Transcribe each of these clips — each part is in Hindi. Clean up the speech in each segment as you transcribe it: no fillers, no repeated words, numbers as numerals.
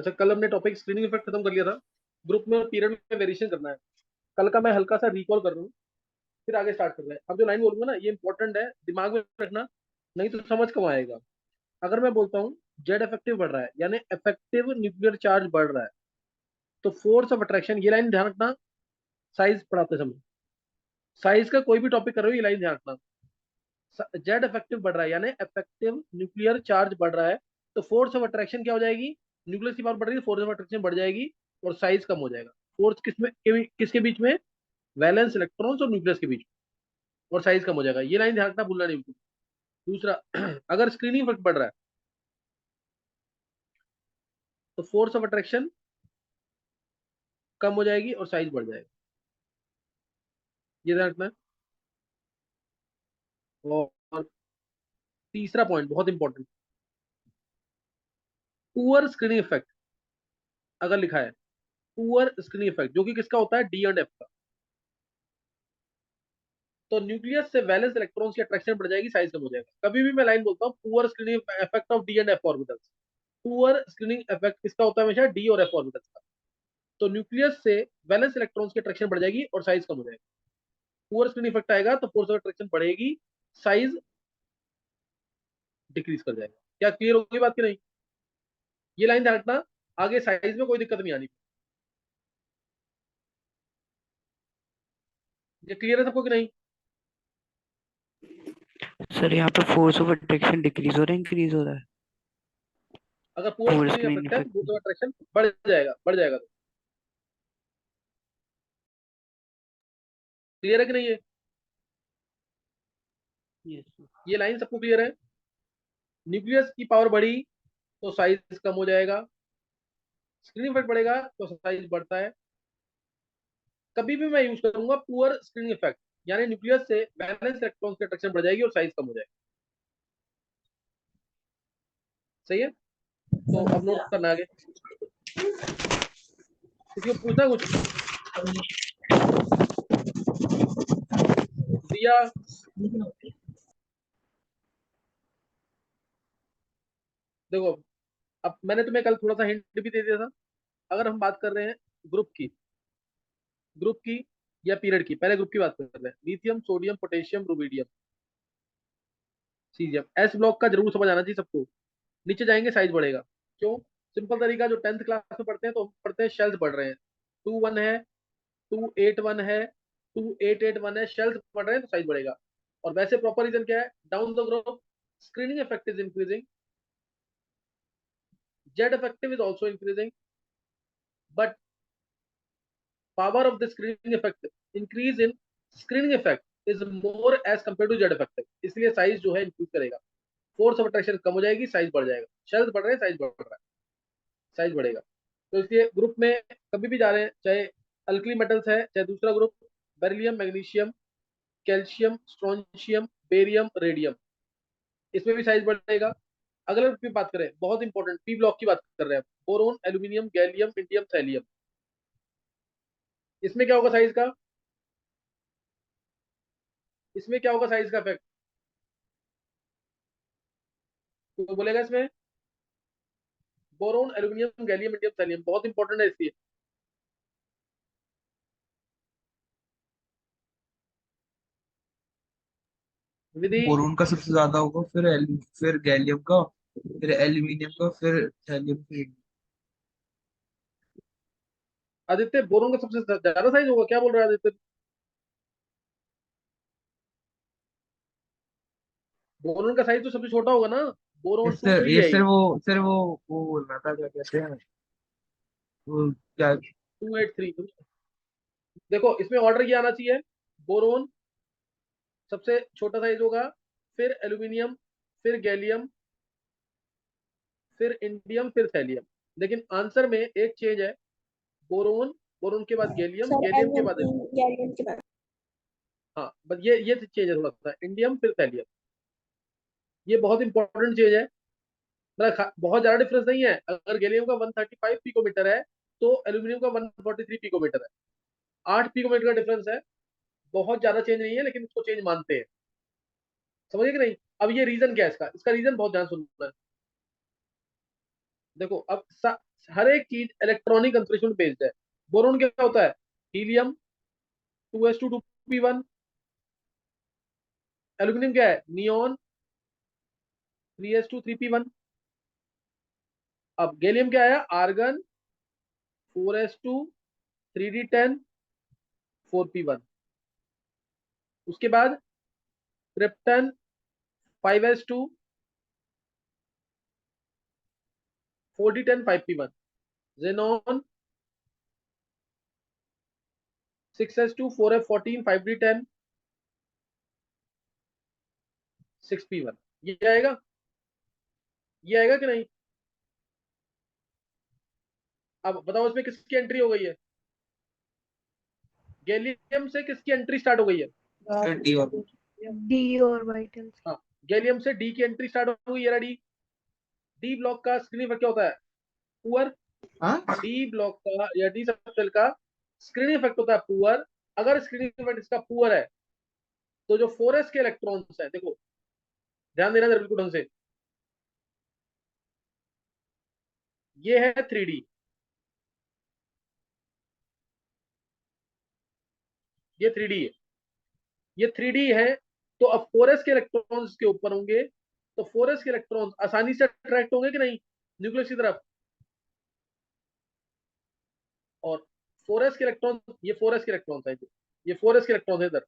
अच्छा, कल हमने टॉपिक स्क्रीनिंग इफेक्ट खत्म कर लिया था। ग्रुप में पीरियड में वेरिएशन करना है। कल का मैं हल्का सा रिकॉल कर रहा हूँ, फिर आगे स्टार्ट कर रहे हैं। अब जो लाइन बोलूंगा ना, ये इंपॉर्टेंट है, दिमाग में रखना, नहीं तो समझ कम आएगा। अगर मैं बोलता हूँ जेड इफेक्टिव बढ़ रहा है, यानी इफेक्टिव न्यूक्लियर चार्ज बढ़ रहा है, तो फोर्स ऑफ अट्रैक्शन, ये लाइन ध्यान रखना। साइज पढ़ाते समय साइज का कोई भी टॉपिक कर रहे हो, ये लाइन ध्यान रखना। जेड इफेक्टिव बढ़ रहा है यानी इफेक्टिव न्यूक्लियर चार्ज बढ़ रहा है, तो फोर्स ऑफ अट्रैक्शन क्या हो जाएगी? न्यूक्लियस की पावर बढ़ रही है, फोर्स ऑफ अट्रैक्शन बढ़ जाएगी और साइज कम हो जाएगा। फोर्स किसके बीच में? वैलेंस इलेक्ट्रॉन्स और न्यूक्लियस के बीच में, और साइज कम हो जाएगा। ये लाइन ध्यान रखना, भूलना नहीं बिल्कुल। दूसरा, अगर स्क्रीनिंग इफेक्ट बढ़ रहा है तो फोर्स ऑफ अट्रैक्शन कम हो जाएगी और साइज बढ़ जाएगा। ये ध्यान रखना है। और तीसरा पॉइंट बहुत इंपॉर्टेंट, पुअर स्क्रीनिंग इफेक्ट अगर लिखा है, पुअर स्क्रीनिंग इफेक्ट जो कि किसका होता है? डी एंड एफ का। तो न्यूक्लियस से वैलेंस इलेक्ट्रॉन्स की अट्रैक्शन बढ़ जाएगी, साइज कम हो जाएगा। कभी भी मैं लाइन बोलता हूँ poor screening effect of D and F orbitals, poor screening effect किसका होता है? हमेशा डी और एफ ऑर्बिटल्स का। तो न्यूक्लियस से वैलेंस इलेक्ट्रॉन्स की अट्रैक्शन बढ़ जाएगी और साइज कम हो जाएगा। पुअर स्क्रीनिंग इफेक्ट आएगा तो फोर्स ऑफ अट्रैक्शन बढ़ेगी, साइज डिक्रीज कर जाएगा। क्या क्लियर होगी बात की नहीं? ये लाइन ध्यान रखना, आगे साइज में कोई दिक्कत नहीं आनी। ये क्लियर है सबको कि नहीं? सर यहाँ पे फोर्स ऑफ अट्रैक्शन डिक्रीज हो रहा है इंक्रीज हो रहा है? अगर poor force screening screen effect है तो इफेक्ट। फोर्स ऑफ अट्रैक्शन बढ़ जाएगा, बढ़ जाएगा। तो क्लियर है कि नहीं? यस। ये लाइन सबको क्लियर है? न्यूक्लियस की पावर बढ़ी तो साइज कम हो जाएगा, स्क्रीनिंग इफेक्ट बढ़ेगा तो साइज बढ़ता है। कभी भी मैं यूज करूंगा पुअर स्क्रीनिंग इफेक्ट, यानी न्यूक्लियस से वैलेंस इलेक्ट्रॉन्स की अट्रैक्शन बढ़ जाएगी और साइज कम हो जाएगा। सही है? तो अब नोट करना आगे, किसी को पूछना है कुछ? दिया? देखो, अब मैंने तुम्हें कल थोड़ा सा हिंट भी दे दिया था। अगर हम बात कर रहे हैं ग्रुप की या पीरियड की, पहले ग्रुप की बात कर रहे हैं। Lithium, sodium, potassium, rubidium, caesium. S block का जरूर समझ आना चाहिए सबको। नीचे जाएंगे साइज बढ़ेगा। क्यों? सिंपल तरीका, जो 10th क्लास में पढ़ते हैं तो हम पढ़ते हैं शेल्स बढ़ रहे हैं। 2 1 है, 2 8 1 है, 2 8 8 1 है, शेल्स बढ़ रहे हैं तो साइज बढ़ेगा। और वैसे प्रॉपर रीजन क्या है? Down the group screening effect is increasing, Z effective is also increasing, but power of the screening effect increase in screening effect is more as compared to Z effective, इसलिए साइज जो है इंक्रीज करेगा। फोर्स ऑफ अट्रैक्शन कम हो जाएगी, साइज बढ़ जाएगा। शेल्स बढ़ रहे हैं, साइज बढ़ रहा है, साइज बढ़ेगा। तो इसलिए ग्रुप में कभी भी जा रहे हैं, चाहे अल्कली मेटल्स है, चाहे दूसरा group, beryllium, magnesium, calcium, strontium, barium, radium, इसमें भी साइज बढ़ेगा। अगले ग्रुप की बात करें, बहुत इंपॉर्टेंट, पी ब्लॉक की बात कर रहे हैं, boron, aluminium, gallium, indium, thallium, इसमें क्या होगा साइज का? इसमें क्या होगा साइज का इफेक्ट? तो बोलेगा इसमें boron, aluminium, gallium, indium, thallium, बहुत इंपॉर्टेंट है इसलिए। विधि? बोरोन का सबसे ज्यादा होगा, फिर गैलियम का, फिर एल्यूमिनियम का, फिर थैलियम का। आदित्य, बोरोन का सबसे ज्यादा साइज होगा, क्या बोल रहा है आदित्य? बोरोन का साइज तो सबसे छोटा होगा ना। बोरोन टू थ्री ये है, ये सिर्फ वो बोल रहा था, क्या कहते हैं वो, क्या। 2 8 3। देखो, इसमें ऑर्डर ये आना चाहिए, बोरोन सबसे छोटा साइज होगा, फिर एल्यूमिनियम, फिर गैलियम, फिर इंडियम, फिर थैलियम। लेकिन आंसर में एक चेंज है, बोरोन, बोरोन के बाद गैलियम, सर गैलियम के बाद एल्यूमिनियम गैलियम के बाद। हाँ, बस ये चेंज है थोड़ा सा, इंडियम फिर थैलियम। ये बहुत इंपॉर्टेंट चेंज है। मतलब बहुत ज्यादा डिफरेंस नहीं है। अगर गैलियम का 135 पिकोमीटर है तो एल्यूमिनियम का 143 पिकोमीटर है, 8 पिकोमीटर का डिफरेंस है। बहुत ज्यादा चेंज नहीं है, लेकिन उसको चेंज मानते हैं। समझे कि नहीं? अब ये रीजन क्या है इसका? इसका रीजन बहुत ध्यान सुनना है। देखो अब हर एक चीज इलेक्ट्रॉनिक कंफर्मेशन बेस्ड है। बोरोन क्या होता है? Helium 2s2 2p1। एल्यूमिनियम क्या है? Neon 3s2 3p1। अब गैलियम क्या है? Argon 4s2 3d10 4p1। उसके बाद krypton 5s2 4d10 5p1। Xenon 6s2 4f14 5d10 6p1। ये आएगा? ये आएगा कि नहीं? अब बताओ इसमें किसकी एंट्री हो गई है? गैलियम से किसकी एंट्री स्टार्ट हो गई है? फिर डी ऑर्बिटल। D orbital. हाँ, गैलियम से डी की एंट्री स्टार्ट हो गई है। डी डी ब्लॉक का स्क्रीनिंग इफेक्ट क्या होता है? पुअर। हाँ डी ब्लॉक का या डी सबसेल का स्क्रीनिंग इफेक्ट होता है पुअर। अगर स्क्रीनिंग इफेक्ट इसका पुअर है तो जो 4s के इलेक्ट्रॉन्स है, देखो ध्यान देना बिल्कुल ढंग से, ये है 3D, ये 3D है, ये 3D है। तो अब 4s के इलेक्ट्रॉन्स के ऊपर होंगे तो 4s के इलेक्ट्रॉन्स आसानी से अट्रैक्ट होंगे कि नहीं न्यूक्लियस की तरफ? और 4s के इलेक्ट्रॉन, ये 4s के इलेक्ट्रॉन्स है, ये 4s के इलेक्ट्रॉन है इधर,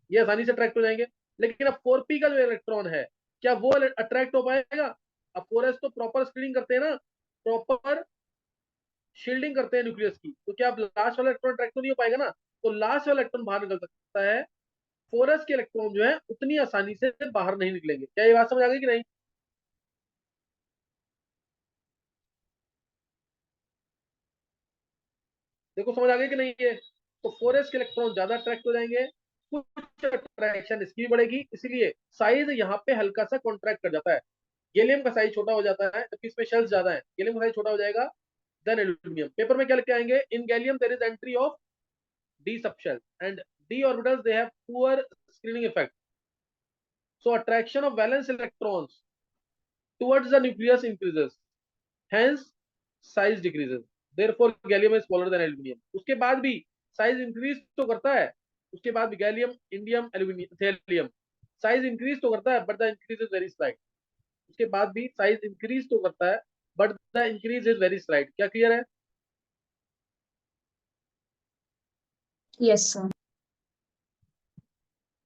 ये आसानी से अट्रैक्ट हो जाएंगे। लेकिन अब 4p का जो इलेक्ट्रॉन है, क्या वो अट्रैक्ट हो पाएगा? अब 4s तो प्रॉपर स्क्रीनिंग करते हैं ना, प्रॉपर शील्डिंग करते हैं न्यूक्लियस की, तो क्या अब लास्ट वाला इलेक्ट्रॉन अट्रैक्ट तो नहीं हो पाएगा ना, तो लास्ट वाला इलेक्ट्रॉन बाहर निकल सकता है। 4s के इलेक्ट्रॉन जो है उतनी आसानी से बाहर नहीं निकलेंगे। क्या ये बात समझ आ गई कि नहीं? देखो समझ आ गई कि नहीं ये? तो 4s के इलेक्ट्रॉन ज्यादा अट्रैक्ट हो जाएंगे, कुछ अट्रैक्शन इसकी भी बढ़ेगी, इसलिए साइज यहाँ पे हल्का सा कॉन्ट्रैक्ट कर जाता है। गैलियम का साइज छोटा हो जाता है जबकि इसमें शेल्स ज्यादा है, गैलियम का साइज छोटा हो जाएगा देन एल्यूमिनियम। पेपर में क्या लिख के आएंगे? In gallium there is entry of d subshell and d orbitals they have poor screening effect, so attraction of valence electrons towards the nucleus increases, hence size decreases, therefore gallium is smaller than aluminium। उसके बाद भी साइज इंक्रीज तो करता है, उसके बाद भी gallium indium aluminium thallium size increase तो करता है but the increase is very slight. उसके बाद भी साइज इंक्रीज तो करता है but the increase is very slight. क्या क्लियर है? Yes sir.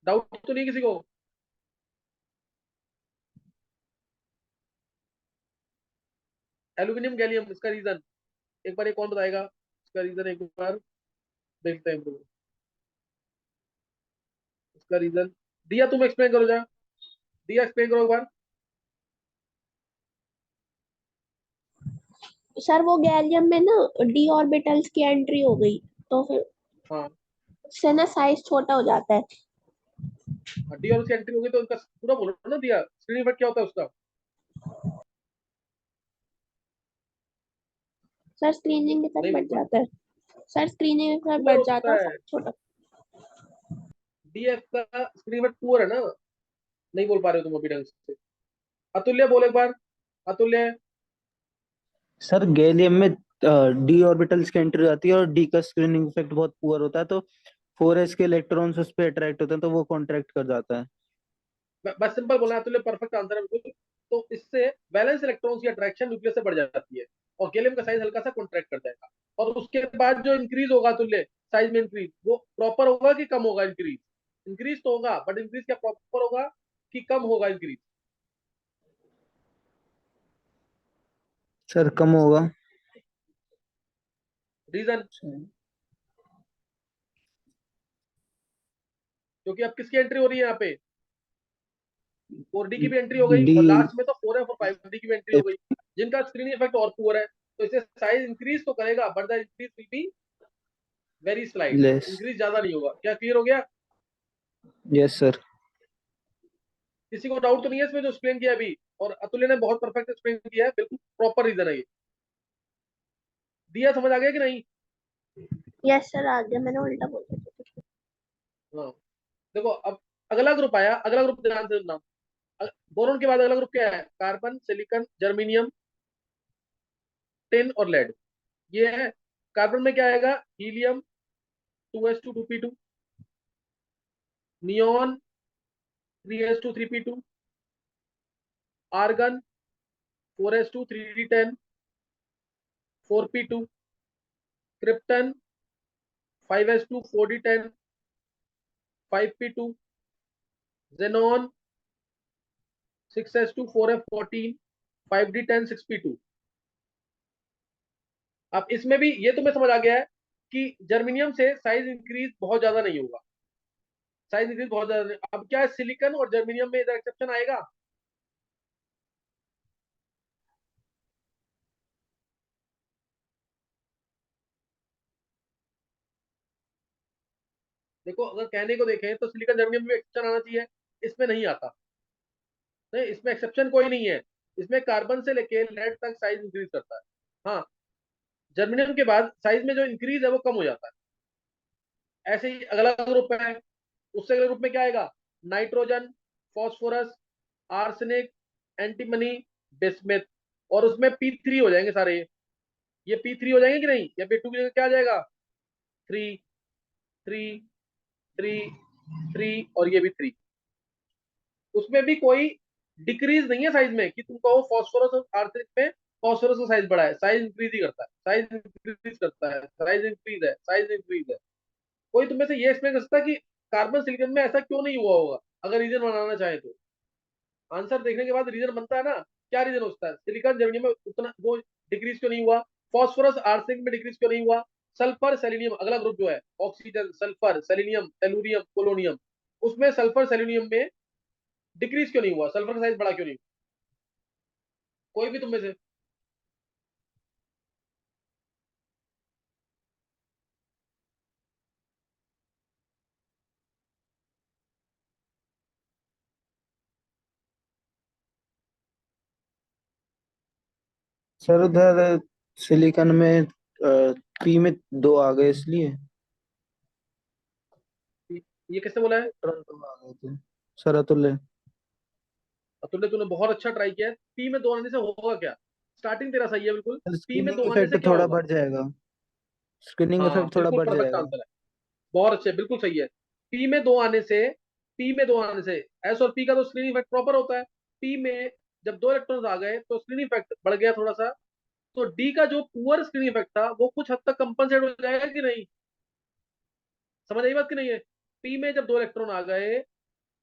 डाउट तो नहीं किसी को? एल्यूमिनियम गैलियम इसका रीजन एक बार, एक कौन बताएगा इसका रीजन? एक बार देखते हैं इनको। इसका रीजन दिया, तुम एक्सप्लेन करो जा, दिया एक्सप्लेन करो एक बार। सर वो गैलियम में ना डी ऑर्बिटल्स की एंट्री हो गई तो फिर हाँ, उससे ना साइज छोटा हो जाता है। डी और उसकी एंट्री होगी तो उनका पूरा बोलो ना, दिया स्क्रीन इफेक्ट क्या होता है उसका? सर स्क्रीनिंग इफेक्ट नहीं बढ़ बोल पा जाता है। सर स्क्रीनिंग इफेक्ट पुअर बढ़ होता जाता है, है, साइज छोटा। डीएफ का स्क्रीन इफेक्ट पुअर है ना, नहीं बोल पा रहे हो तुम अभी ढंग से। अतुल्य बोल एक बार, अतुल्य। सर गैलियम में डी ऑर्बिटल्स की एंट्री आती है और डी का स्क्रीनिंग इफेक्ट बहुत पुअर होता है, तो 4s के इलेक्ट्रॉन्स उस पे अट्रैक्ट होते हैं तो वो कॉन्ट्रैक्ट कर जाता है। बस सिंपल बोला अतुल्य, परफेक्ट आंसर है बिल्कुल। तो इससे वैलेंस इलेक्ट्रॉन्स की अट्रैक्शन न्यूक्लियस से बढ़ जाती है और गैलियम का साइज हल्का सा कॉन्ट्रैक्ट कर जाएगा। और उसके बाद जो इंक्रीज होगा अतुल्य, साइज में इंक्रीज, वो प्रॉपर होगा कि कम होगा इंक्रीज? इंक्रीज तो होगा बट इंक्रीज क्या प्रॉपर होगा कि कम होगा इंक्रीज? सर कम होगा। रीजन? क्योंकि अब किसकी एंट्री हो रही है यहाँ पे? 4D की भी एंट्री हो गई डी और लास्ट में तो 4F और 5D की भी एंट्री हो गई, जिनका स्क्रीनिंग इफेक्ट और पुअर है। तो इसे साइज इंक्रीज तो करेगा but the increase will be very slight, less. Increase ज्यादा नहीं होगा। क्या क्लियर हो गया? Yes sir. किसी को डाउट तो नहीं है इसमें जो एक्सप्लेन किया अभी? और अतुल्य ने बहुत परफेक्ट एक्सप्लेन किया है, बिल्कुल प्रॉपर रीजन है ये। दिया समझ आ गया कि नहीं? यस सर आ गया, मैंने उल्टा बोल दिया। हाँ, देखो अब अगला ग्रुप आया, अगला ग्रुप ध्यान से सुनना। बोरॉन के बाद अगला ग्रुप क्या है? कार्बन, सिलिकॉन, जर्मेनियम, टिन और लेड। ये है। कार्बन में क्या आएगा? Helium 2s2 2p2, neon 3s2 3p2, argon 4s2 3d10 4p2, krypton 5s2 4d10 5p2, xenon 6s2 4f14 5d10 6p2। अब इसमें भी ये तुम्हें समझ आ गया है कि जर्मेनियम से साइज इंक्रीज बहुत ज्यादा नहीं होगा। साइज इंक्रीज बहुत ज्यादा नहीं। अब क्या है, सिलिकॉन और जर्मेनियम में इधर एक्सेप्शन आएगा? देखो, अगर कहने को देखें तो सिलिकॉन जर्मेनियम में एक्सेप्शन आना चाहिए, इसमें नहीं आता। नहीं, इसमें एक्सेप्शन कोई नहीं है। इसमें कार्बन से लेके लेड तक साइज इंक्रीज करता है। हाँ, जर्मेनियम के बाद साइज में जो इंक्रीज है वो कम हो जाता है। ऐसे ही अगला ग्रुप है, उससे अगले ग्रुप में क्या आएगा? Nitrogen, phosphorus, arsenic, antimony, bismuth. और उसमें P3 हो जाएंगे सारे। ये P3 हो जाएंगे कि नहीं? या P2 की जगह क्या आ जाएगा? 3 3 3 3 और ये भी 3। उसमें भी कोई डिक्रीज नहीं है साइज में कि तुम कहो फॉस्फोरस और आर्सेनिक में फॉस्फोरस का साइज बड़ा है। साइज इंक्रीज ही करता है, साइज इंक्रीज करता है, साइज इंक्रीज है, साइज इंक्रीज है। कोई तुम्हें से ये एक्सप्लेन कर सकता है कि कार्बन सिलिकॉन में ऐसा क्यों नहीं हुआ होगा? अगर रीजन बनाना चाहे तो आंसर देखने के बाद रीजन बनता है ना। क्या रीजन होता है? सिलिकॉन जर्मेनियम में उतना वो डिक्रीज क्यों नहीं हुआ? फॉस्फोरस आर्सेनिक में डिक्रीज क्यों नहीं हुआ? सल्फर सेलेनियम अगला ग्रुप जो है, oxygen, sulphur, selenium, tellurium, polonium, उसमें सल्फर सेलेनियम में डिक्रीज क्यों नहीं हुआ? सल्फर का साइज बड़ा क्यों नहीं? कोई भी तुम में से। सर उधर सिलिकॉन में पी में 2 आ गए इसलिए। ये किसने बोला है? इलेक्ट्रॉन 2 आ गए थे सर, अतुल्य। तुमने तूने बहुत अच्छा ट्राई किया है। पी में 2 आने से होगा क्या? स्टार्टिंग तेरा सही है बिल्कुल। पी में 2 स्क्रीनिंग आने से इफेक्ट क्या थोड़ा होगा? बढ़ जाएगा। स्क्रीनिंग हाँ, इफेक्ट थोड़ा बिल्कुल बढ़ परफेक्ट जाएगा। आंसर है। बहुत अच्छे, बिल्कुल सही है। पी में 2 आने से, पी में 2 आने से एस और पी का तो स्क्रीनिंग इफेक्ट प्रॉपर होता है। पी में जब 2 इलेक्ट्रॉन्स आ गए तो स्क्रीनिंग इफेक्ट बढ़ गया थोड़ा सा। तो डी का जो पुअर स्क्रीनिंग इफेक्ट था वो कुछ हद तक कंपनसेट हो जाएगा कि नहीं? समझ आई बात कि नहीं है? पी में जब 2 इलेक्ट्रॉन आ गए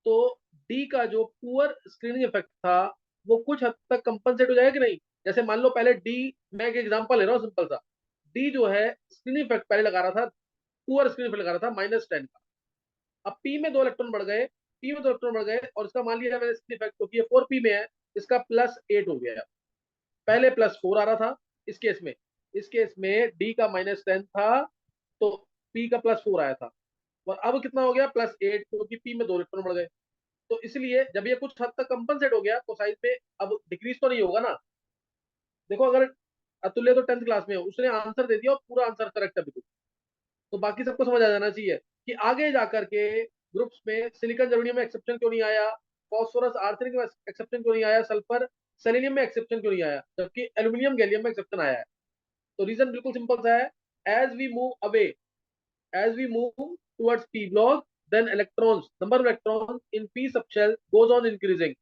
तो डी का जो पुअर स्क्रीनिंग इफेक्ट था वो कुछ हद तक कंपनसेट हो जाएगा कि नहीं? जैसे मान लो पहले डी, मैं एक एग्जांपल ले रहा हूँ सिंपल सा। डी जो है स्क्रीनिंग इफेक्ट पहले लगा रहा था, पुअर स्क्रीनिंग इफेक्ट लगा रहा था -10 का। अब पी में 2 इलेक्ट्रॉन बढ़ गए, पी में 2 इलेक्ट्रॉन बढ़ गए और इसका मान लिया मैंने स्क्रीन इफेक्ट क्योंकि ये 4p में है, इसका +8 हो गया। पहले +4 आ रहा था इस केस में। इस केस में डी का -10 था तो पी का +4 आया था। और अब कितना हो गया? +8, क्योंकि पी में 2 इलेक्ट्रॉन बढ़ गए। तो इसलिए जब ये कुछ हद तक कंपनसेट हो गया तो साइज में अब डिक्रीज तो नहीं होगा ना। देखो, अगर अतुल्य तो 10th क्लास में है, उसने आंसर दे दिया और पूरा आंसर करेक्ट है बिल्कुल। तो बाकी सबको समझ आ जाना चाहिए कि आगे जाकर के ग्रुप्स में सिलिकॉन जर्मेनियम में एक्सेप्शन क्यों नहीं आया, फॉस्फोरस आर्सेनिक में एक्सेप्शन क्यों नहीं आया, सल्फर सेलेनियम में एक्सेप्शन क्यों नहीं आया, जबकि एल्यूमिनियम गैलियम में एक्सेप्शन आया है। तो रीजन बिल्कुल सिंपल सा है। As we move away, as we move towards p block, then electrons, number of electrons in p subshell goes on increasing,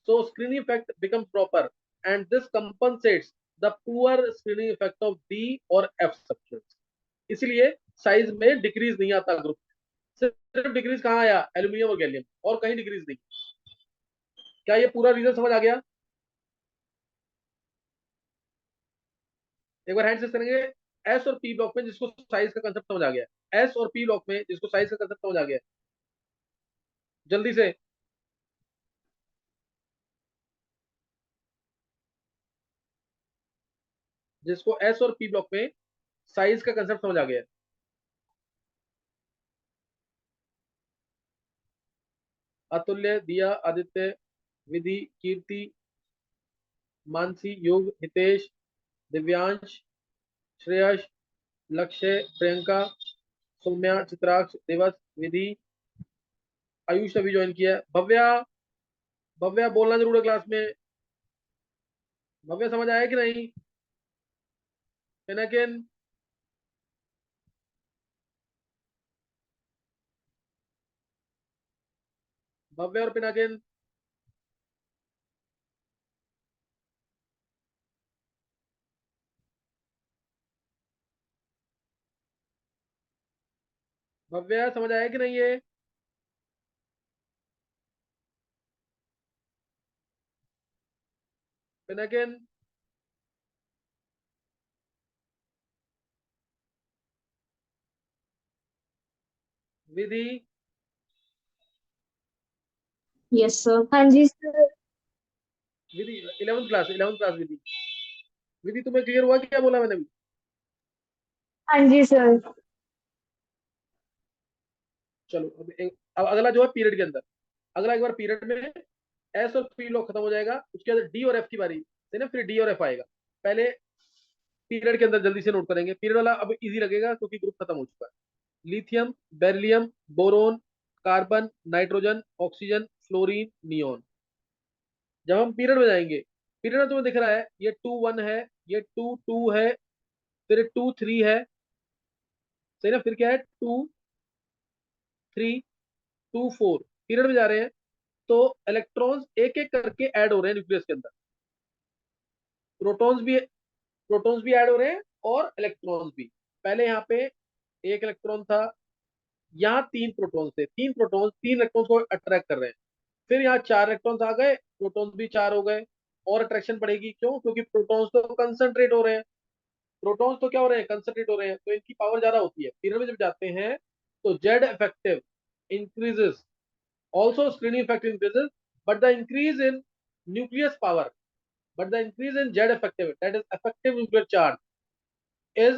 so screening effect becomes proper, and this compensates the poor screening effect of d or f subshells. इसलिए साइज में डिक्रीज नहीं आता ग्रुप। सिर्फ डिक्रीज कहाँ आया? एल्यूमिनियम और गैलियम, और कहीं डिक्रीज नहीं। क्या ये पूरा रीजन समझ आ गया? एक बार हैंड से करेंगे। एस और पी ब्लॉक में जिसको साइज का कंसेप्ट समझ आ गया, एस और पी ब्लॉक में जिसको साइज का कंसेप्ट समझ आ गया, जल्दी से। जिसको एस और पी ब्लॉक में साइज का कंसेप्ट समझ आ गया। अतुल्य, दिया, आदित्य, विधि, कीर्ति, मानसी, युग, हितेश, दिव्यांश, श्रेयश, लक्ष्य, प्रियंका, सौम्या, चित्राक्ष, दिवस, विधि, आयुष अभी ज्वाइन किया है, भव्या, भव्य आप बोलना जरूर है क्लास में। भव्य समझ आया कि नहीं? पिनाकिन, भव्य और पिनाकिन। भव्य समझ आया कि नहीं ये? पिनाकिन, विधि, यस सर। हाँ जी सर। विधि 11th क्लास विधि। विधि तुम्हें क्लियर हुआ क्या बोला मैंने अभी? हाँ जी सर। चलो अब अगला जो है पीरियड के अंदर। अगला एक बार पीरियड में एस और पी लॉक खत्म हो जाएगा, उसके बाद डी और एफ की बारी है ना, फिर डी और एफ आएगा। पहले पीरियड के अंदर जल्दी से नोट करेंगे। पीरियड वाला अब इजी लगेगा क्योंकि ग्रुप खत्म हो चुका है। Lithium, beryllium, boron, carbon, nitrogen, oxygen, fluorine, neon. जब हम पीरियड में जाएंगे, पीरियड में तुम्हें दिख रहा है ये 2 1 है, ये 2 2 है, फिर 2 3 है, सही ना? फिर क्या है? 2 3 2 4। पीरियड में जा रहे हैं तो इलेक्ट्रॉन्स एक एक करके ऐड हो रहे हैं न्यूक्लियस के अंदर। प्रोटॉन्स भी प्रोटॉन्स भी ऐड हो रहे हैं और इलेक्ट्रॉन्स भी। पहले यहाँ पे एक इलेक्ट्रॉन था, यहाँ 3 प्रोटॉन्स थे। 3 प्रोटॉन्स 3 इलेक्ट्रॉन्स को अट्रैक्ट कर रहे हैं। फिर यहाँ 4 इलेक्ट्रॉन्स आ गए, प्रोटॉन्स भी 4 हो गए। और अट्रैक्शन बढ़ेगी, क्यों? क्योंकि प्रोटॉन्स तो कंसंट्रेट हो रहे हैं। प्रोटॉन्स तो क्या हो रहे हैं? कंसंट्रेट हो रहे हैं, तो इनकी पावर ज्यादा होती है। पीरियड में जब जाते हैं तो Z effective increases, also screening effect increases, but the increase in nucleus power, but the increase in Z effective, that is effective nuclear charge, is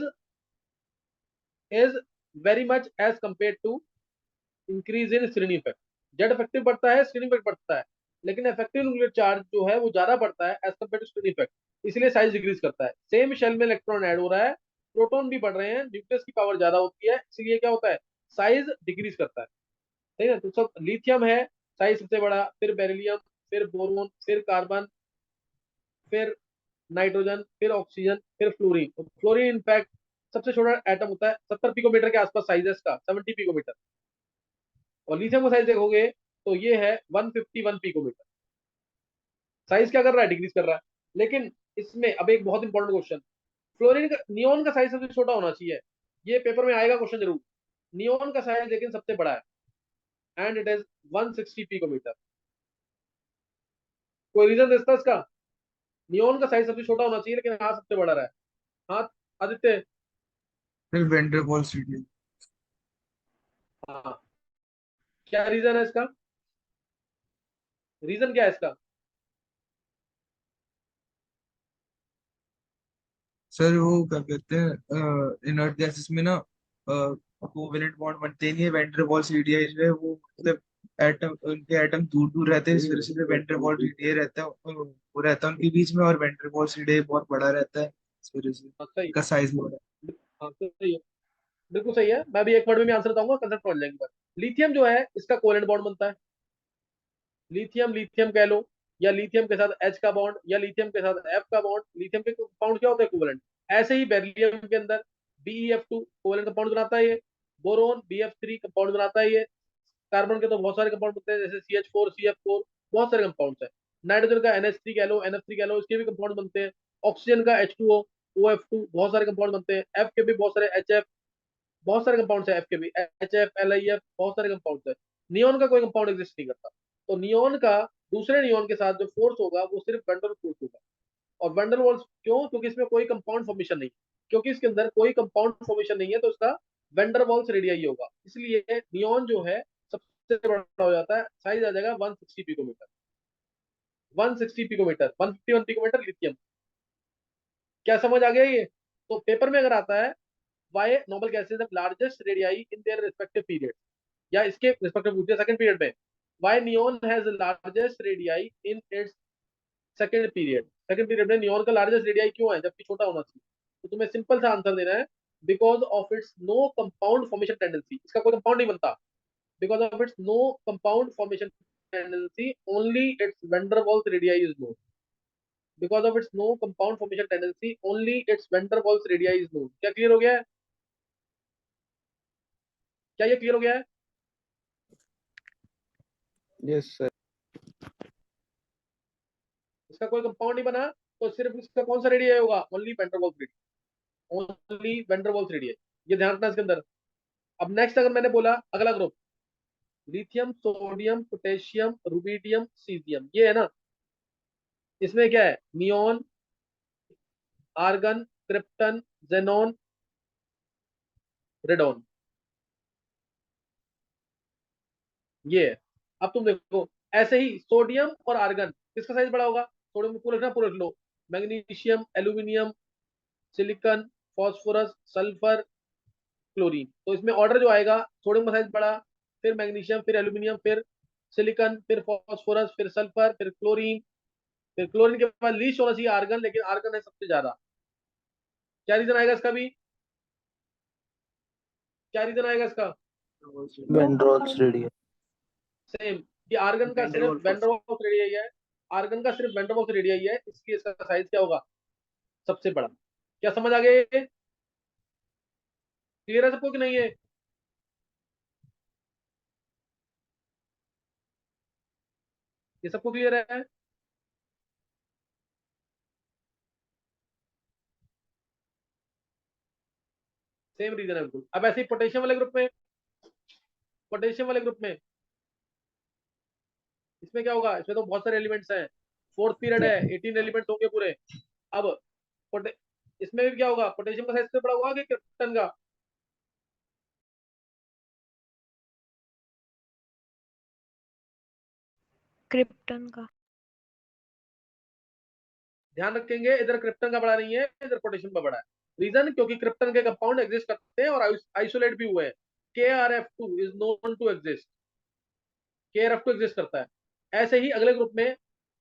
is very much as compared to increase in screening effect. Z effective बढ़ता है, screening effect बढ़ता है, लेकिन effective nuclear charge जो है वो ज्यादा बढ़ता है as compared to screening effect, इसलिए साइज डिक्रीज करता है। सेम शेल में इलेक्ट्रॉन ऐड हो रहा है, प्रोटॉन भी बढ़ रहे हैं, न्यूक्लियस की पावर ज्यादा होती है, इसलिए क्या होता है? साइज डिक्रीज करता है। सही है? तो सब लिथियम है साइज सबसे बड़ा, फिर बेरिलियम, फिर बोरोन, फिर कार्बन, फिर नाइट्रोजन, फिर ऑक्सीजन, फिर फ्लोरीन। तो फ्लोरीन इनफैक्ट सबसे छोटा एटम होता है, 70 पिकोमीटर के आसपास साइज है इसका, 70 पिकोमीटर। और लिथियम का साइज देखोगे तो ये है 151 पिकोमीटर। साइज क्या कर रहा है? डिक्रीज कर रहा है। लेकिन इसमें अब एक बहुत इंपॉर्टेंट क्वेश्चन, फ्लोरीन का, नियोन का साइज सबसे छोटा होना चाहिए। ये पेपर में आएगा क्वेश्चन जरूर। नियोन का साइज लेकिन सबसे बड़ा है, एंड इट इज 160 पिकोमीटर। कोई रीजन देता है इसका? नियोन का साइज सबसे छोटा होना चाहिए लेकिन हाँ सबसे बड़ा रहा है। हाँ आदित्य? फिर वेंडरवॉल्स रेडियस। हाँ, क्या रीजन है इसका? रीजन क्या है इसका? सर वो क्या कहते हैं, इनर्ट गैसेस में ना कोवेलेंट बॉन्ड बनते नहीं है। वेंडरवॉल्स रेडियस जो है वो मतलब एटम, उनके एटम दूर दूर रहते हैं, इस वजह से वेंडरवॉल रेडियस रहता है, वो रहता है उनके बीच में, और वेंडरवॉल्स रेडियस बहुत बड़ा रहता है, इस वजह से हाँ सही। इनका साइज बड़ा है। हाँ सही है, बिल्कुल सही है। मैं भी एक वर्ड में भी आंसर बताऊंगा, कंसेप्ट समझ लेंगे। लिथियम जो है इसका कोवेलेंट बॉन्ड बनता है। लिथियम लिथियम कह लो, या लिथियम के साथ एच का बॉन्ड, या लिथियम के साथ एफ का बॉन्ड। लिथियम के कंपाउंड क्या होता है? कोवेलेंट। ऐसे ही बेरिलियम के अंदर BeF2 कोवेलेंट कंपाउंड बनाता है ये। बोरोन BF3 कंपाउंड बनाता है ये। कार्बन के तो बहुत सारे कंपाउंड बनते हैं, जैसे CH4 CF4, बहुत सारे कंपाउंड्स हैं। नाइट्रोजन का NH3 कह लो, NF3 कह लो, इसके भी कंपाउंड बनते हैं। ऑक्सीजन का H2O OF2, बहुत सारे कंपाउंड बनते हैं। एफ के भी बहुत सारे, HF, बहुत सारे कंपाउंड्स है। एफ के भी HF LIF, बहुत सारे कंपाउंड्स है। नियोन का कोई कंपाउंड एग्जिस्ट नहीं करता। तो नियोन का दूसरे नियोन के साथ जो फोर्स होगा वो सिर्फ वंडर फोर्स होगा। और वंडर वॉल्स क्यों? क्योंकि इसमें कोई कंपाउंड फॉर्मेशन नहीं है। क्योंकि इसके अंदर कोई कंपाउंड फॉर्मेशन नहीं है तो इसका वेंडर वॉल्स रेडियाई होगा, इसलिए नियोन जो है सबसे बड़ा हो जाता है। साइज आ जाएगा 160 पिकोमीटर। 160 picometre, 151 picometre lithium. क्या समझ आ गया ये? तो पेपर में अगर आता है why noble gases the largest radii in their respective period, या इसके रिस्पेक्टिव पूछते सेकंड पीरियड में, why neon has largest radii in its second period. Second period में नियोन का लार्जेस्ट रेडियाई क्यों है जबकि छोटा होना चाहिए? तो तुम्हें सिंपल सा आंसर देना है, because of its no compound formation tendency. इसका कोई कंपाउंड नहीं बनता, because of its no compound formation tendency, only its van der Waals radii is known. Because of its no compound formation tendency, only its van der Waals radii is known. क्या क्लियर हो गया है? क्या ये क्लियर हो गया है? Yes sir. इसका कोई कंपाउंड नहीं बना तो सिर्फ इसका कौन सा रेडियस होगा? Only van der Waals radius, only van der Waals radius. ये ध्यान रखना इसके अंदर। अब नेक्स्ट अगर मैंने बोला अगला group, lithium, sodium, potassium, rubidium, caesium, ये है ना, इसमें क्या है? Neon, argon, krypton, xenon, radon, ये है। अब तुम देखो ऐसे ही सोडियम और आर्गन, किसका साइज बड़ा होगा? सोडियम पूरा रखना, पूरा रख लो। Magnesium, aluminium, silicon, phosphorus, sulphur, chlorine. तो इसमें ऑर्डर जो आएगा, सोडियम का साइज बड़ा, फिर मैग्नीशियम, फिर एल्यूमिनियम, फिर सिलिकॉन, फिर फास्फोरस, फिर सल्फर, फिर क्लोरीन, फिर क्लोरीन के बाद लीस्ट होना चाहिए आर्गन, लेकिन आर्गन है सबसे ज्यादा। क्या रीजन आएगा इसका भी? क्या रीजन आएगा इसका? Van der Waals radius. Same, कि आर्गन का सिर्फ van der Waals रेडियस है, आर्गन का सिर्फ van der Waals रेडियस है, इसलिए इसका साइज क्या होगा? सबसे बड़ा। क्या समझ आ गए? क्लियर है सबको कि नहीं है? ये सबको क्लियर है? सेम रीजन है बिल्कुल। अब ऐसे ही पोटेशियम वाले ग्रुप में, पोटेशियम वाले ग्रुप में इसमें क्या होगा? इसमें तो बहुत सारे एलिमेंट्स हैं, फोर्थ पीरियड है, 18 एलिमेंट्स होंगे पूरे। अब इसमें भी क्या होगा? पोटेशियम का साइज से बड़ा होगा कि क्रिप्टन का? क्रिप्टन का। ध्यान रखेंगे, इधर क्रिप्टन का बड़ा नहीं है, इधर पोटेशियम का बड़ा है। रीजन, क्योंकि क्रिप्टन के कंपाउंड एग्जिस्ट करते हैं और आइसोलेट भी हुए हैं। KrF2 is known to exist, KrF2 exist करता है। ऐसे ही अगले ग्रुप में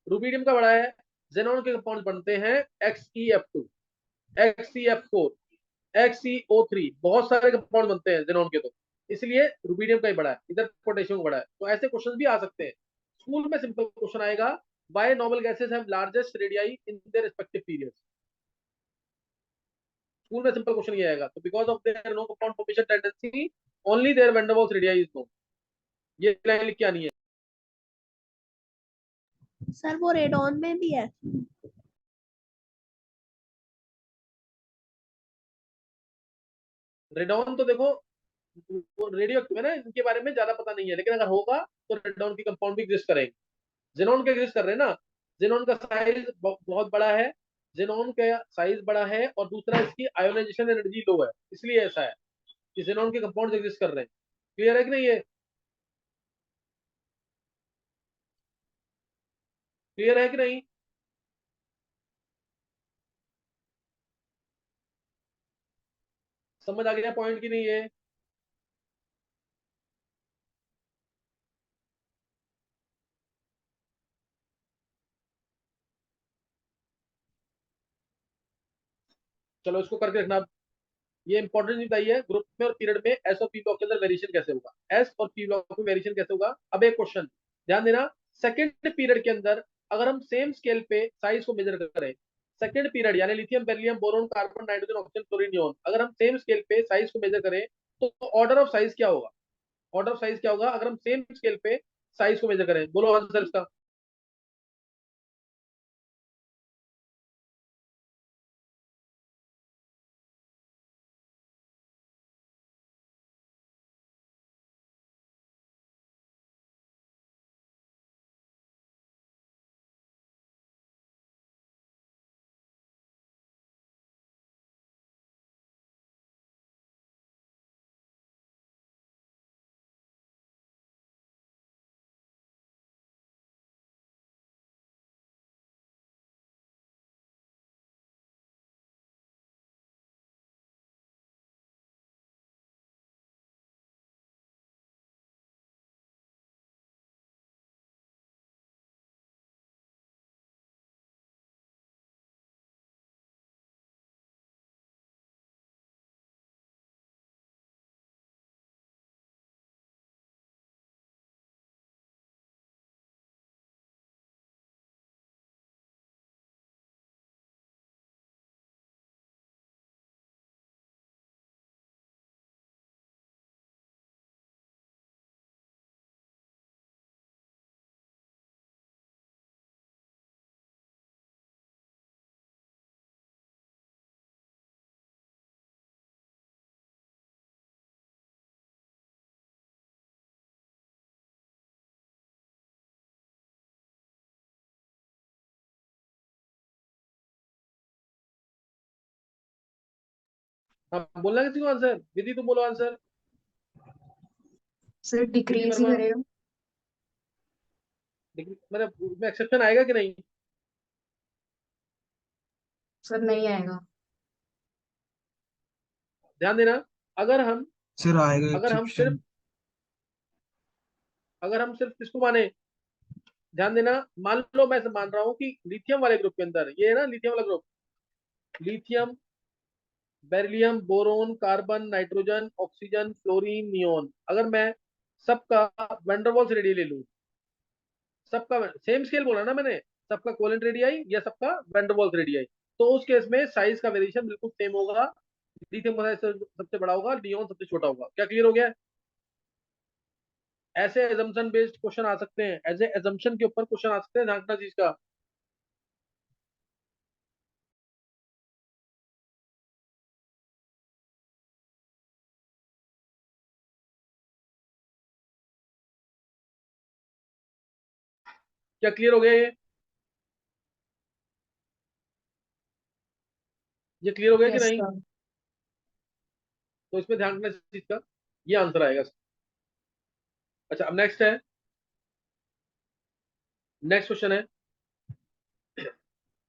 रुबिडियम का बड़ा है, जेनॉन के कंपाउंड बनते हैं XeF2, XeF4, XeO3, बहुत सारे कंपाउंड बनते हैं जेनॉन के, तो इसलिए रुबिडियम का ही बड़ा है, इधर पोटेशियम का बड़ा है। तो ऐसे क्वेश्चन भी आ सकते हैं स्कूल में। सिंपल क्वेश्चन आएगा, why noble gases have largest radii in their respective periods। School में सिंपल क्वेश्चन ये आएगा। तो because of their no compound formation tendency, only their van der Waals radii is known। ये लाइन लिख के आनी है। सर वो रेडॉन में भी है। रेडॉन तो देखो रेडियो एक्टिव है ना, इनके बारे में ज्यादा पता नहीं है, लेकिन अगर होगा तो रेडॉन की कंपाउंड भी एग्जिस्ट करेंगे। जेनॉन के एग्जिस्ट कर रहे हैं ना, जेनॉन का साइज बहुत बड़ा है, जेनॉन का साइज बड़ा है, और दूसरा इसकी आयोनाइजेशन एनर्जी लो है, इसलिए ऐसा है कि जेनॉन के कंपाउंड एग्जिस्ट कर रहे हैं। क्लियर है कि नहीं? है क्लियर है कि नहीं? समझ आ गया पॉइंट की नहीं है? चलो इसको करके रखना। ये इंपॉर्टेंट चीज बताइए, ग्रुप में और पीरियड में एस और पी ब्लॉक के अंदर वेरिएशन कैसे होगा? एस और पी ब्लॉक में वेरिएशन कैसे होगा? अब एक क्वेश्चन ध्यान देना, सेकंड पीरियड के अंदर अगर हम सेम स्केल पे साइज को मेजर करें, सेकंड पीरियड यानी lithium, beryllium, boron, carbon, nitrogen, oxygen, chlorine, neon, अगर हम सेम स्केल पे साइज को मेजर करें तो ऑर्डर ऑफ साइज क्या होगा? ऑर्डर ऑफ साइज क्या होगा अगर हम सेम स्केल पे साइज को मेजर करें? बोलो आंसर इसका। हाँ बोलना किसी को आंसर, विधि तुम बोलो आंसर। सर विधि डिक्रीज ही वर्मा, करेगा। मतलब उसमें एक्सेप्शन आएगा कि नहीं? सर नहीं आएगा। ध्यान देना, अगर हम सर आएगा अगर हम सिर्फ एक्सेप्शन। अगर हम सिर्फ किसको माने, ध्यान देना, मान लो मैं मान रहा हूँ कि लिथियम वाले ग्रुप के अंदर, ये है ना लिथियम वाला group, lithium, beryllium, boron, carbon, nitrogen, oxygen, fluorine, neon, अगर मैं सबका वैंडरवाल्स रेडियस ले लूं, सबका सेम स्केल बोला ना मैंने, सबका कोवेलेंट रेडियाई या सबका वैंडरवाल्स रेडियाई, तो उस केस में साइज का वेरिएशन बिल्कुल सेम होगा। लिथियम का साइज सबसे बड़ा होगा, नियोन सबसे छोटा होगा। क्या क्लियर हो गया? ऐसे एजम्पशन बेस्ड क्वेश्चन आ सकते हैं, ऐसे एजम्पशन के ऊपर क्वेश्चन आ सकते हैं, ध्यान रखना चीज का। क्या क्लियर हो गया ये क्लियर हो गया कि यस नहीं? सर। तो इसमें ध्यान रखना इस चीज का, ये आंसर आएगा। अच्छा अब नेक्स्ट है, नेक्स्ट क्वेश्चन है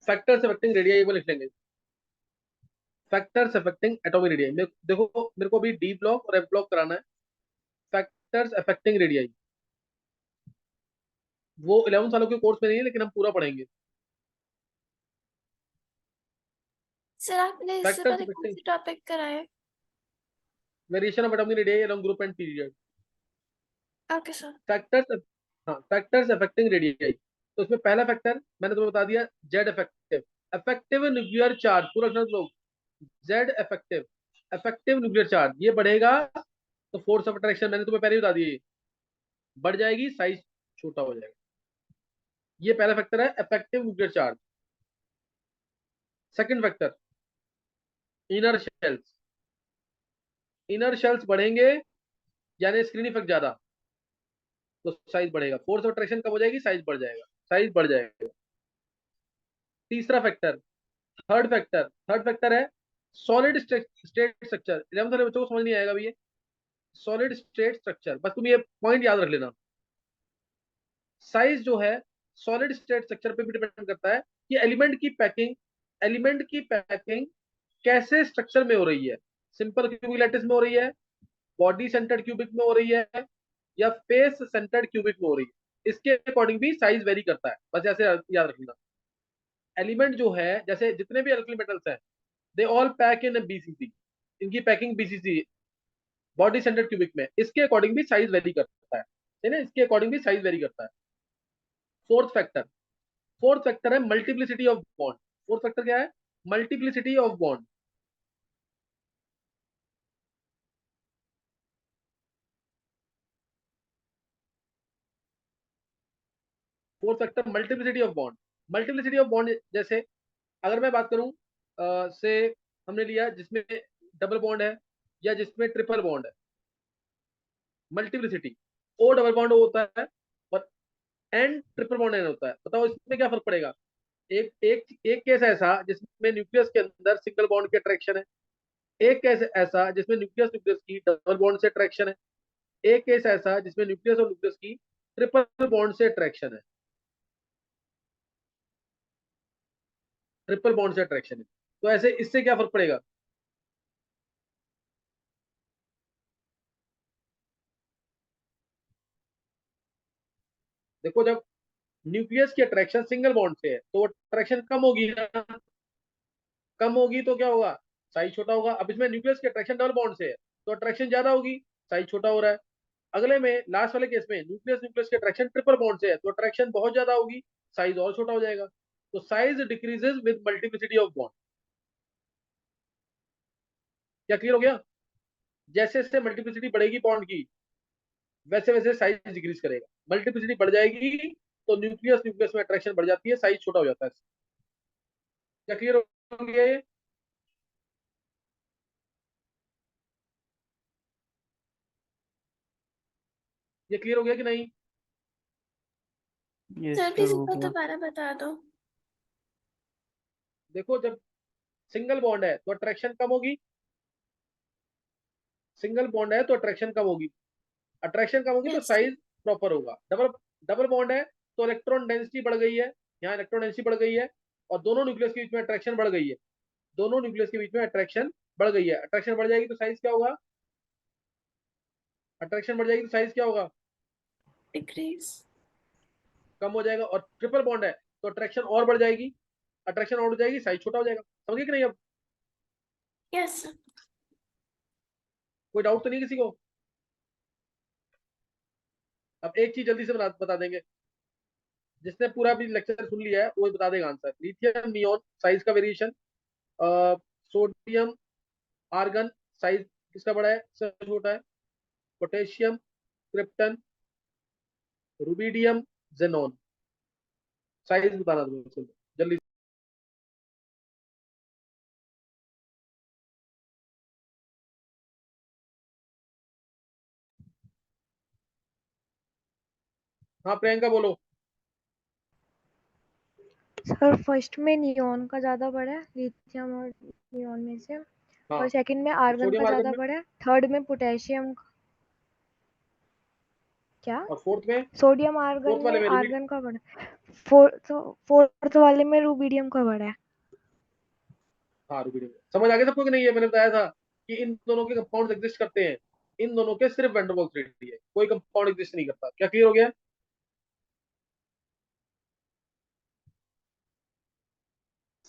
फैक्टर्स अफेक्टिंग रेडियाई, वो लिख लेंगे। फैक्टर्स अफेक्टिंग एटॉमिक रेडियाई, देखो मेरे को भी डी ब्लॉक और एफ ब्लॉक कराना है। फैक्टर्स अफेक्टिंग रेडियाई वो 11 सालों के कोर्स में नहीं है, लेकिन हम पूरा पढ़ेंगे। सर आपने इससे फैक्टर्स पहले कौन अफेक्टिंग सी टॉपिक कराए? Variation of atomic radii along group and period. Okay sir. Factors, हाँ फैक्टर्स अफेक्टिंग रेडियाई, तो उसमें पहला फैक्टर मैंने तुम्हें बता दिया, Z effective, effective nuclear charge, पूरा रखना तुम लोग, Z effective, effective nuclear charge ये बढ़ेगा तो फोर्स ऑफ अट्रैक्शन मैंने तुम्हें पहले ही बता दिया, बढ़ जाएगी, साइज छोटा हो जाएगा। ये पहला फैक्टर है, effective nuclear charge. Second factor, inner shells, inner shells बढ़ेंगे यानी स्क्रीन इफेक्ट ज्यादा, तो साइज बढ़ेगा, फोर्स ऑफ अट्रैक्शन कम हो जाएगी, साइज बढ़ जाएगा, साइज बढ़ जाएगा। तीसरा फैक्टर, थर्ड फैक्टर है सॉलिड स्टेट स्ट्रक्चर। 11th वाले बच्चों को समझ नहीं आएगा भैया, सॉलिड स्टेट स्ट्रक्चर, बस तुम ये पॉइंट याद रख लेना। साइज जो है सॉलिड स्टेट स्ट्रक्चर पे भी डिपेंड करता है कि एलिमेंट की पैकिंग कैसे स्ट्रक्चर में हो रही है, सिंपल क्यूबिक लैटिस में हो रही है, बॉडी सेंटर्ड क्यूबिक में हो रही है, या फेस सेंटर्ड क्यूबिक में हो रही है, इसके अकॉर्डिंग भी साइज वेरी करता है, बस ऐसे याद रखना। एलिमेंट जो है, जैसे जितने भी अल्कली मेटल्स हैं, they all pack in BCC, इनकी packing BCC, body centred cubic में, इसके अकॉर्डिंग भी साइज वेरी करता है ना, इसके अकॉर्डिंग भी साइज वेरी करता है। फोर्थ फैक्टर, फोर्थ फैक्टर है multiplicity of bond. Fourth factor क्या है? Multiplicity of bond. Fourth factor multiplicity of bond. Multiplicity of bond जैसे अगर मैं बात करूं, से हमने लिया जिसमें डबल बॉन्ड है या जिसमें ट्रिपल बॉन्ड है, मल्टीप्लिसिटी, ओ डबल बॉन्ड होता है और एन ट्रिपल बॉन्ड एन होता है, बताओ इसमें क्या फर्क पड़ेगा? एक केस ऐसा जिसमें न्यूक्लियस के अंदर सिंगल बॉन्ड की अट्रैक्शन है, एक केस ऐसा जिसमें न्यूक्लियस न्यूक्लियस की डबल बॉन्ड से अट्रैक्शन है, एक केस ऐसा जिसमें न्यूक्लियस और न्यूक्लियस की ट्रिपल बॉन्ड से अट्रैक्शन है, ट्रिपल बॉन्ड से अट्रैक्शन है। तो ऐसे इससे क्या फर्क पड़ेगा? देखो जब न्यूक्लियस की अट्रैक्शन सिंगल बॉन्ड से है तो अट्रैक्शन कम होगी ना, कम होगी तो क्या होगा? साइज छोटा होगा। अब इसमें न्यूक्लियस की अट्रैक्शन डबल बॉन्ड से है तो अट्रैक्शन ज्यादा होगी, साइज छोटा हो रहा है। अगले में लास्ट वाले केस में न्यूक्लियस न्यूक्लियस की अट्रैक्शन ट्रिपल बॉन्ड से है तो अट्रैक्शन बहुत ज्यादा होगी, साइज और छोटा हो जाएगा। तो size decreases with multiplicity of bond. क्या क्लियर हो गया? जैसे जैसे मल्टीप्लिसिटी बढ़ेगी बॉन्ड की, वैसे वैसे साइज डिक्रीज करेगा। मल्टीप्लिसिटी बढ़ जाएगी तो न्यूक्लियस न्यूक्लियस में अट्रैक्शन बढ़ जाती है, साइज छोटा हो जाता है। क्या क्लियर हो गया ये क्लियर हो गया कि नहीं? यस सर सर प्लीज हो एक बार गया। दोबारा बता दो। देखो जब सिंगल बॉन्ड है तो अट्रैक्शन कम होगी, सिंगल बॉन्ड है तो अट्रैक्शन कम होगी, अट्रैक्शन कम होगी तो Yes. साइज प्रॉपर होगा। डबल डबल बॉन्ड है तो इलेक्ट्रॉन डेंसिटी बढ़ गई है, यहाँ इलेक्ट्रॉन डेंसिटी बढ़ गई है और दोनों न्यूक्लियस के बीच में अट्रैक्शन बढ़ गई है, दोनों न्यूक्लियस के बीच में अट्रैक्शन बढ़ गई है। अट्रैक्शन बढ़ जाएगी तो साइज क्या होगा, अट्रैक्शन बढ़ जाएगी तो साइज क्या होगा, Decrease. कम हो जाएगा। और ट्रिपल बॉन्ड है तो अट्रैक्शन और बढ़ जाएगी, अट्रैक्शन और हो जाएगी, साइज छोटा हो जाएगा। समझिए कि नहीं? अब Yes, sir. कोई डाउट तो नहीं किसी को? अब एक चीज जल्दी से बता देंगे, जिसने पूरा भी लेक्चर सुन लिया है वो बता देगा आंसर। लिथियम नियॉन साइज का वेरिएशन, सोडियम आर्गन साइज किसका बड़ा है, सबसे छोटा है, potassium, krypton, rubidium, xenon, size बताना तुम्हें जल्दी। हाँ प्रियंका बोलो। सर फर्स्ट में नियॉन का ज्यादा बड़ा है, लिथियम और नियॉन में से, हाँ और सेकंड में आर्गन सोडियम का आर्गन ज्यादा में, बड़ा है, थर्ड में पोटेशियम क्या, और फोर्थ में, सोडियम आर्गन फोर्थ वाले में में रुबी, आर्गन का बड़ा है, फोर्थ वाले में रुबिडियम का बड़ा है। हाँ रुबिडियम। समझ आ गया सबको कि नहीं? है मैंने बताया था कि इन दोनों के कंपाउंड एग्जिस्ट करते हैं, इन दोनों के सिर्फ वैन डेर वाल्स रेडी है, कोई कंपाउंड एग्जिस्ट नहीं करता। क्या क्लियर हो गया?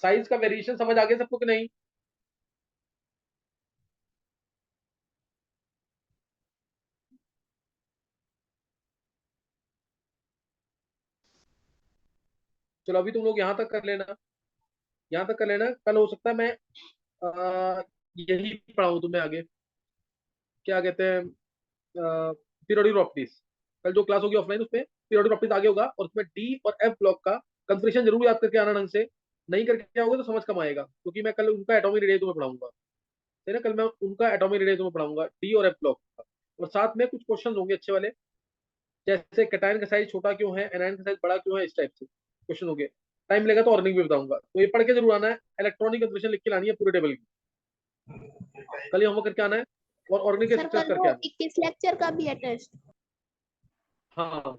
साइज का वेरिएशन समझ आ गया सबको कि नहीं? चलो अभी तुम लोग यहाँ तक कर लेना, यहाँ तक कर लेना। कल हो सकता है मैं यही पढ़ाऊँ तुम्हें आगे, क्या कहते हैं, पीरियोडिक प्रॉपर्टीज। कल जो क्लास होगी ऑफलाइन उसमें पीरियोडिक प्रॉपर्टीज आगे होगा, और उसमें डी और एफ ब्लॉक का कंफर्मेशन जरूर याद करके आना ढंग से, नहीं करके आओगे तो समझ कम आएगा, क्योंकि मैं कल उनका एटॉमिक रेडियस तुम्हें पढ़ाऊंगा, है ना? कल मैं उनका एटॉमिक रेडियस तुम्हें पढ़ाऊंगा, डी और एफ ब्लॉक का। और साथ में कुछ क्वेश्चन होंगे अच्छे वाले, जैसे कैटायन का साइज छोटा क्यों है, एनायन का साइज बड़ा क्यों है, इस टाइप से क्वेश्चन होंगे। टाइम लेगा तो ऑर्गेनिक भी बताऊंगा, तो ये पढ़ के जरूर आना है। इलेक्ट्रॉनिक कंफर्मेशन लिख के लानी है पूरे टेबल की, कल ही होमवर्क करके आना है, और ऑर्गेनिक के सर स्ट्रेस कल करके वो आना 21 लेक्चर का भी है टेस्ट। है। हाँ